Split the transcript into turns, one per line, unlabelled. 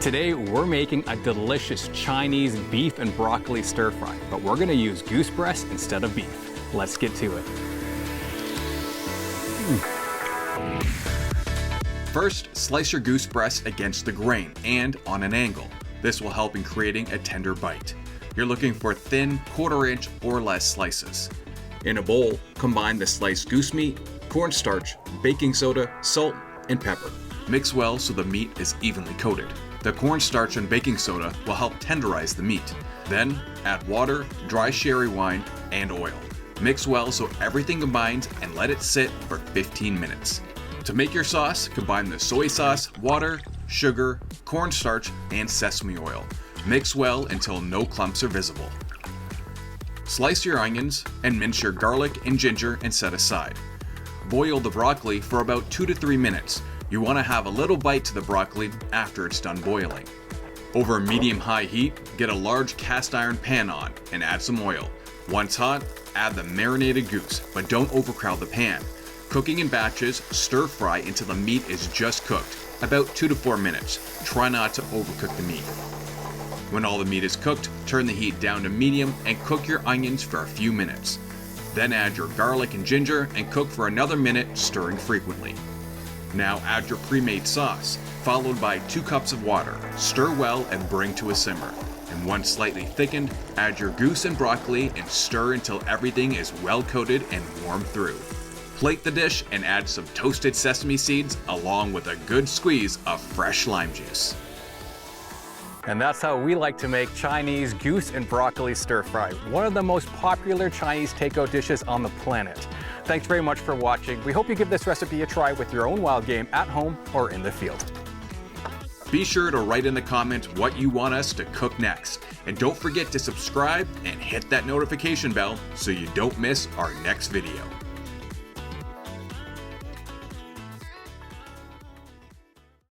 Today we're making a delicious Chinese beef and broccoli stir fry, but we're gonna use goose breast instead of beef. Let's get to it.
First, slice your goose breast against the grain and on an angle. This will help in creating a tender bite. You're looking for thin, 1/4 inch or less slices. In a bowl, combine the sliced goose meat, cornstarch, baking soda, salt, and pepper. Mix well so the meat is evenly coated. The cornstarch and baking soda will help tenderize the meat. Then, add water, dry sherry wine, and oil. Mix well so everything combines and let it sit for 15 minutes. To make your sauce, combine the soy sauce, water, sugar, cornstarch, and sesame oil. Mix well until no clumps are visible. Slice your onions and mince your garlic and ginger and set aside. Boil the broccoli for about 2 to 3 minutes. You want to have a little bite to the broccoli after it's done boiling. Over a medium-high heat, get a large cast iron pan on and add some oil. Once hot, add the marinated goose, but don't overcrowd the pan. Cooking in batches, stir fry until the meat is just cooked, about 2 to 4 minutes. Try not to overcook the meat. When all the meat is cooked, turn the heat down to medium and cook your onions for a few minutes. Then add your garlic and ginger and cook for another minute, stirring frequently. Now add your pre-made sauce, followed by 2 cups of water. Stir well and bring to a simmer. And once slightly thickened, add your goose and broccoli and stir until everything is well coated and warmed through. Plate the dish and add some toasted sesame seeds along with a good squeeze of fresh lime juice.
And that's how we like to make Chinese goose and broccoli stir fry, one of the most popular Chinese takeout dishes on the planet. Thanks very much for watching. We hope you give this recipe a try with your own wild game at home or in the field.
Be sure to write in the comment what you want us to cook next. And don't forget to subscribe and hit that notification bell so you don't miss our next video.